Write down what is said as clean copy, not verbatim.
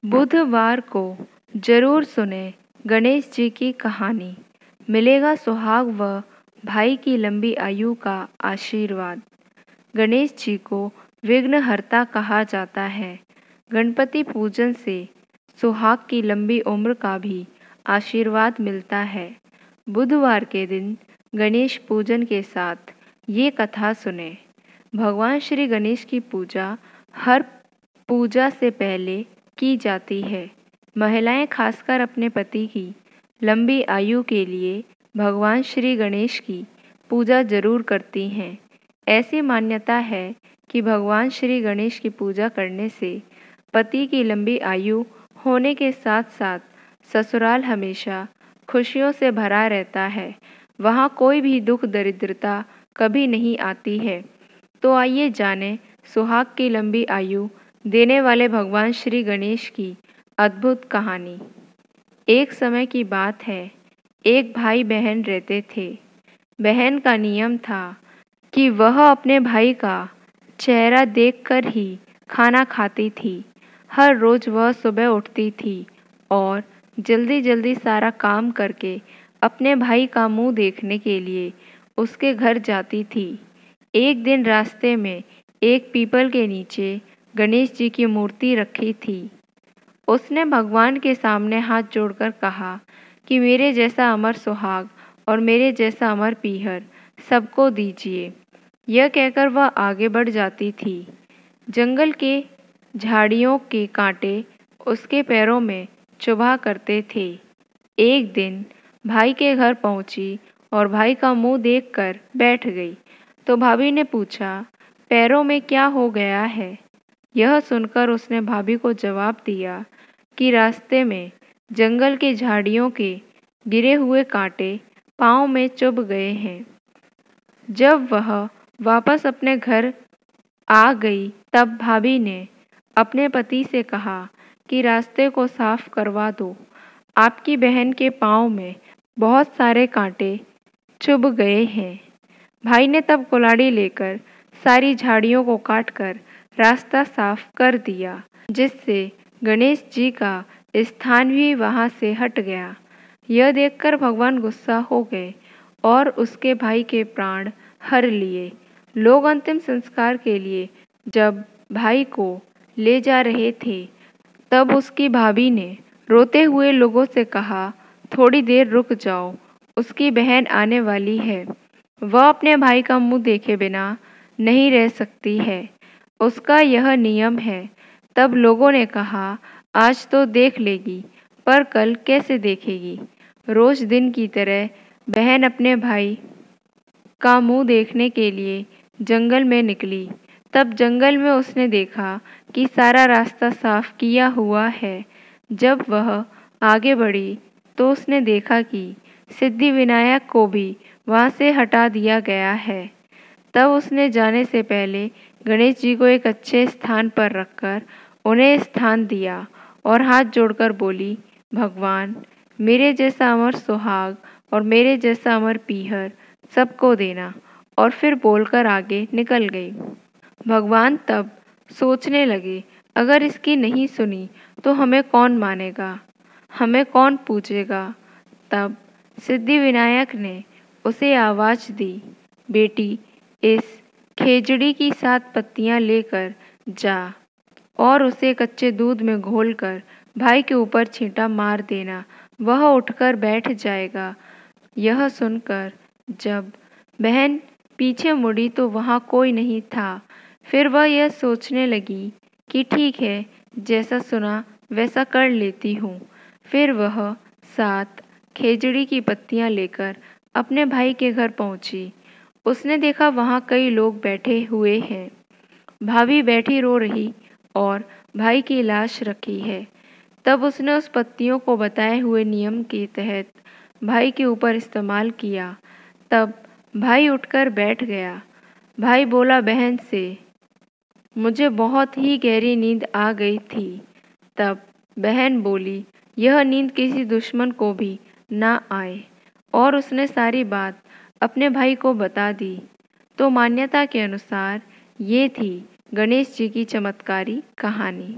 बुधवार को जरूर सुने गणेश जी की कहानी। मिलेगा सुहाग व भाई की लंबी आयु का आशीर्वाद। गणेश जी को विघ्नहर्ता कहा जाता है। गणपति पूजन से सुहाग की लंबी उम्र का भी आशीर्वाद मिलता है। बुधवार के दिन गणेश पूजन के साथ ये कथा सुने। भगवान श्री गणेश की पूजा हर पूजा से पहले की जाती है। महिलाएं खासकर अपने पति की लंबी आयु के लिए भगवान श्री गणेश की पूजा जरूर करती हैं। ऐसी मान्यता है कि भगवान श्री गणेश की पूजा करने से पति की लंबी आयु होने के साथ साथ ससुराल हमेशा खुशियों से भरा रहता है। वहाँ कोई भी दुख दरिद्रता कभी नहीं आती है। तो आइए जानें सुहाग की लंबी आयु देने वाले भगवान श्री गणेश की अद्भुत कहानी। एक समय की बात है, एक भाई बहन रहते थे। बहन का नियम था कि वह अपने भाई का चेहरा देखकर ही खाना खाती थी। हर रोज वह सुबह उठती थी और जल्दी जल्दी सारा काम करके अपने भाई का मुंह देखने के लिए उसके घर जाती थी। एक दिन रास्ते में एक पीपल के नीचे गणेश जी की मूर्ति रखी थी। उसने भगवान के सामने हाथ जोड़कर कहा कि मेरे जैसा अमर सुहाग और मेरे जैसा अमर पीहर सबको दीजिए। यह कहकर वह आगे बढ़ जाती थी। जंगल के झाड़ियों के कांटे उसके पैरों में चुभा करते थे। एक दिन भाई के घर पहुंची और भाई का मुंह देखकर बैठ गई तो भाभी ने पूछा, पैरों में क्या हो गया है? यह सुनकर उसने भाभी को जवाब दिया कि रास्ते में जंगल के झाड़ियों के गिरे हुए कांटे पाँव में चुभ गए हैं। जब वह वापस अपने घर आ गई तब भाभी ने अपने पति से कहा कि रास्ते को साफ करवा दो, आपकी बहन के पाँव में बहुत सारे कांटे चुभ गए हैं। भाई ने तब कुल्हाड़ी लेकर सारी झाड़ियों को काटकर रास्ता साफ कर दिया, जिससे गणेश जी का स्थान भी वहां से हट गया। यह देखकर भगवान गुस्सा हो गए और उसके भाई के प्राण हर लिए। लोग अंतिम संस्कार के लिए जब भाई को ले जा रहे थे तब उसकी भाभी ने रोते हुए लोगों से कहा, थोड़ी देर रुक जाओ, उसकी बहन आने वाली है। वह अपने भाई का मुंह देखे बिना नहीं रह सकती है, उसका यह नियम है। तब लोगों ने कहा, आज तो देख लेगी पर कल कैसे देखेगी। रोज दिन की तरह बहन अपने भाई का मुंह देखने के लिए जंगल में निकली। तब जंगल में उसने देखा कि सारा रास्ता साफ किया हुआ है। जब वह आगे बढ़ी तो उसने देखा कि सिद्धिविनायक को भी वहां से हटा दिया गया है। तब उसने जाने से पहले गणेश जी को एक अच्छे स्थान पर रखकर उन्हें स्थान दिया और हाथ जोड़कर बोली, भगवान मेरे जैसा अमर सुहाग और मेरे जैसा अमर पीहर सबको देना। और फिर बोलकर आगे निकल गई। भगवान तब सोचने लगे, अगर इसकी नहीं सुनी तो हमें कौन मानेगा, हमें कौन पूजेगा। तब सिद्धिविनायक ने उसे आवाज दी, बेटी इस खेजड़ी की 7 पत्तियां लेकर जा और उसे कच्चे दूध में घोलकर भाई के ऊपर छींटा मार देना, वह उठकर बैठ जाएगा। यह सुनकर जब बहन पीछे मुड़ी तो वहाँ कोई नहीं था। फिर वह यह सोचने लगी कि ठीक है, जैसा सुना वैसा कर लेती हूँ। फिर वह 7 खेजड़ी की पत्तियां लेकर अपने भाई के घर पहुंची। उसने देखा वहाँ कई लोग बैठे हुए हैं। भाभी बैठी रो रही और भाई की लाश रखी है। तब उसने उस पत्तियों को बताए हुए नियम के तहत भाई के ऊपर इस्तेमाल किया। तब भाई उठकर बैठ गया। भाई बोला बहन से, मुझे बहुत ही गहरी नींद आ गई थी। तब बहन बोली, यह नींद किसी दुश्मन को भी ना आए। और उसने सारी बात अपने भाई को बता दी। तो मान्यता के अनुसार ये थी गणेश जी की चमत्कारी कहानी।